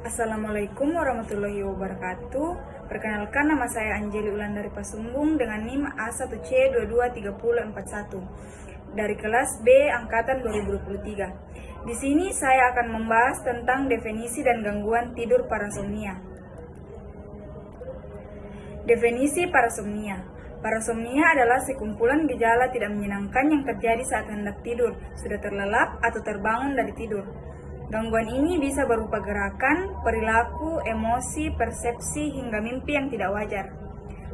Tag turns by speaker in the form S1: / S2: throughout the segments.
S1: Assalamualaikum warahmatullahi wabarakatuh. Perkenalkan, nama saya Anjeli Ulandari Pasumbung dengan NIM A1C223041 dari kelas B angkatan 2023. Di sini saya akan membahas tentang definisi dan gangguan tidur parasomnia. Definisi parasomnia. Parasomnia adalah sekumpulan gejala tidak menyenangkan yang terjadi saat hendak tidur, sudah terlelap atau terbangun dari tidur. Gangguan ini bisa berupa gerakan, perilaku, emosi, persepsi, hingga mimpi yang tidak wajar.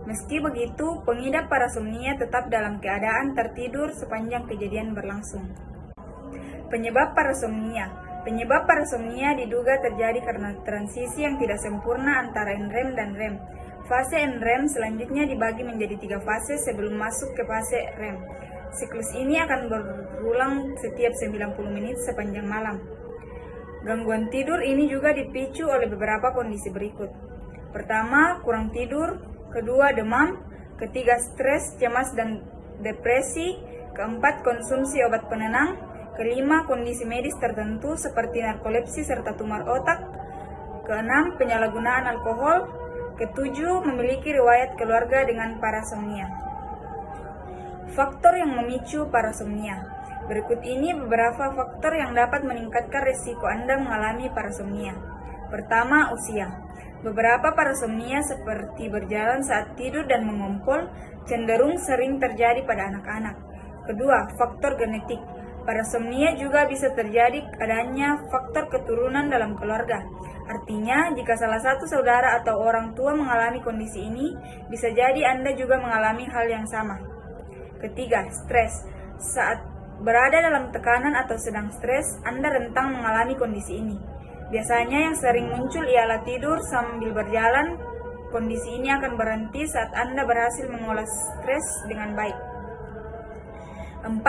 S1: Meski begitu, pengidap parasomnia tetap dalam keadaan tertidur sepanjang kejadian berlangsung. Penyebab parasomnia. Penyebab parasomnia diduga terjadi karena transisi yang tidak sempurna antara NREM dan REM. Fase NREM selanjutnya dibagi menjadi 3 fase sebelum masuk ke fase REM. Siklus ini akan berulang setiap 90 menit sepanjang malam. Gangguan tidur ini juga dipicu oleh beberapa kondisi berikut. Pertama, kurang tidur. Kedua, demam. Ketiga, stres, cemas, dan depresi. Keempat, konsumsi obat penenang. Kelima, kondisi medis tertentu seperti narkolepsi serta tumor otak. Keenam, penyalahgunaan alkohol. Ketujuh, memiliki riwayat keluarga dengan parasomnia. Faktor yang memicu parasomnia. Berikut ini beberapa faktor yang dapat meningkatkan risiko Anda mengalami parasomnia. Pertama, usia. Beberapa parasomnia seperti berjalan saat tidur dan mengompol cenderung sering terjadi pada anak-anak. Kedua, faktor genetik. Parasomnia juga bisa terjadi adanya faktor keturunan dalam keluarga. Artinya, jika salah satu saudara atau orang tua mengalami kondisi ini, bisa jadi Anda juga mengalami hal yang sama. Ketiga, stres. Saat berada dalam tekanan atau sedang stres, Anda rentang mengalami kondisi ini. Biasanya yang sering muncul ialah tidur sambil berjalan. Kondisi ini akan berhenti saat Anda berhasil mengolah stres dengan baik. 4.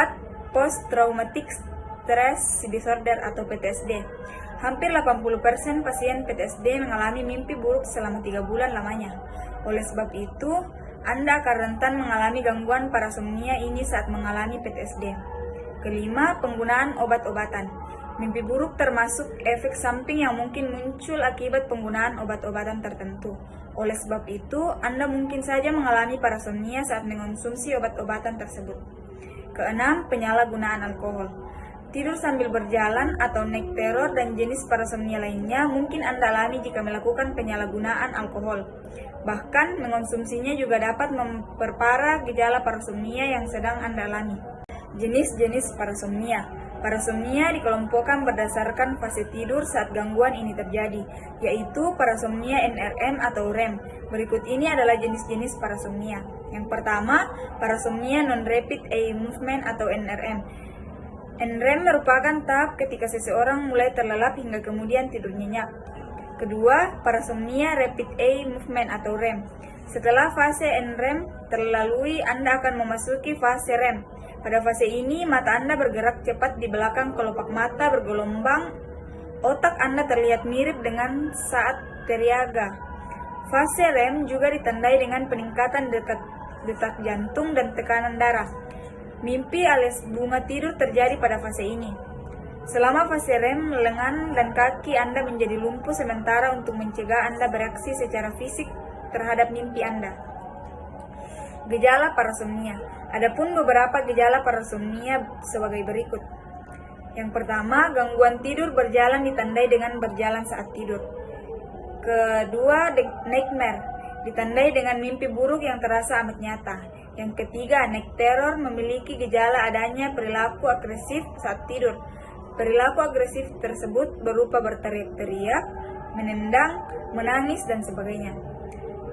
S1: Post-traumatic stress disorder atau PTSD. Hampir 80% pasien PTSD mengalami mimpi buruk selama 3 bulan lamanya. Oleh sebab itu, Anda akan rentan mengalami gangguan parasomnia ini saat mengalami PTSD. Kelima, penggunaan obat-obatan. Mimpi buruk termasuk efek samping yang mungkin muncul akibat penggunaan obat-obatan tertentu. Oleh sebab itu, Anda mungkin saja mengalami parasomnia saat mengonsumsi obat-obatan tersebut. Keenam, penyalahgunaan alkohol. Tidur sambil berjalan atau naik teror dan jenis parasomnia lainnya mungkin Anda alami jika melakukan penyalahgunaan alkohol. Bahkan, mengonsumsinya juga dapat memperparah gejala parasomnia yang sedang Anda alami. Jenis-jenis parasomnia. Parasomnia dikelompokkan berdasarkan fase tidur saat gangguan ini terjadi, yaitu parasomnia NRM atau REM. Berikut ini adalah jenis-jenis parasomnia. Yang pertama, parasomnia non-rapid eye movement atau NRM. NREM merupakan tahap ketika seseorang mulai terlelap hingga kemudian tidur nyenyak. Kedua, parasomnia rapid eye movement atau REM. Setelah fase NREM terlalui, Anda akan memasuki fase REM. Pada fase ini, mata Anda bergerak cepat di belakang kelopak mata bergelombang. Otak Anda terlihat mirip dengan saat teriaga. Fase REM juga ditandai dengan peningkatan detak jantung dan tekanan darah. Mimpi alias bunga tidur terjadi pada fase ini. Selama fase REM, lengan dan kaki Anda menjadi lumpuh sementara untuk mencegah Anda bereaksi secara fisik terhadap mimpi Anda. Gejala parasomnia. Adapun beberapa gejala parasomnia sebagai berikut. Yang pertama, gangguan tidur berjalan ditandai dengan berjalan saat tidur. Kedua, nightmare, ditandai dengan mimpi buruk yang terasa amat nyata. Yang ketiga, night terror, memiliki gejala adanya perilaku agresif saat tidur. Perilaku agresif tersebut berupa berteriak-teriak, menendang, menangis, dan sebagainya.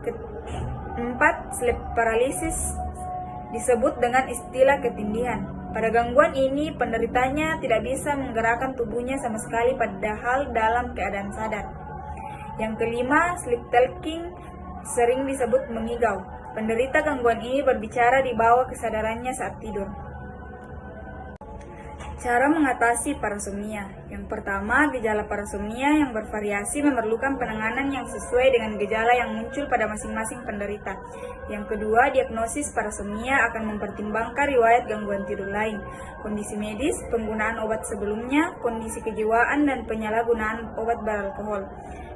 S1: Keempat, sleep paralysis, disebut dengan istilah ketindihan. Pada gangguan ini, penderitanya tidak bisa menggerakkan tubuhnya sama sekali padahal dalam keadaan sadar. Yang kelima, sleep talking, sering disebut mengigau. Penderita gangguan ini berbicara di bawah kesadarannya saat tidur. Cara mengatasi parasomnia. Yang pertama, gejala parasomnia yang bervariasi memerlukan penanganan yang sesuai dengan gejala yang muncul pada masing-masing penderita. Yang kedua, diagnosis parasomnia akan mempertimbangkan riwayat gangguan tidur lain, kondisi medis, penggunaan obat sebelumnya, kondisi kejiwaan, dan penyalahgunaan obat beralkohol.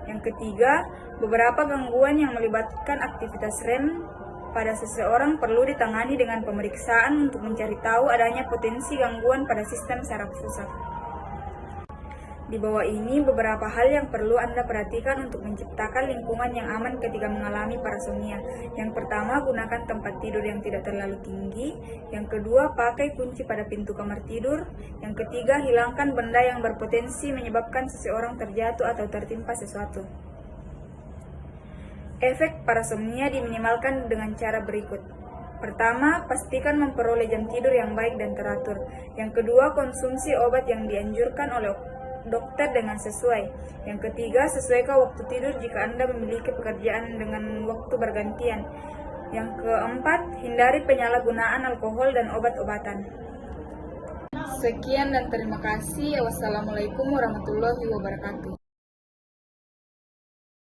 S1: Yang ketiga, beberapa gangguan yang melibatkan aktivitas REM pada seseorang perlu ditangani dengan pemeriksaan untuk mencari tahu adanya potensi gangguan pada sistem saraf pusat. Di bawah ini beberapa hal yang perlu Anda perhatikan untuk menciptakan lingkungan yang aman ketika mengalami parasomnia. Yang pertama, gunakan tempat tidur yang tidak terlalu tinggi. Yang kedua, pakai kunci pada pintu kamar tidur. Yang ketiga, hilangkan benda yang berpotensi menyebabkan seseorang terjatuh atau tertimpa sesuatu. Efek parasomnia diminimalkan dengan cara berikut. Pertama, pastikan memperoleh jam tidur yang baik dan teratur. Yang kedua, konsumsi obat yang dianjurkan oleh dokter dengan sesuai. Yang ketiga, sesuaikan waktu tidur jika Anda memiliki pekerjaan dengan waktu bergantian. Yang keempat, hindari penyalahgunaan alkohol dan obat-obatan. Sekian dan terima kasih. Wassalamualaikum warahmatullahi wabarakatuh.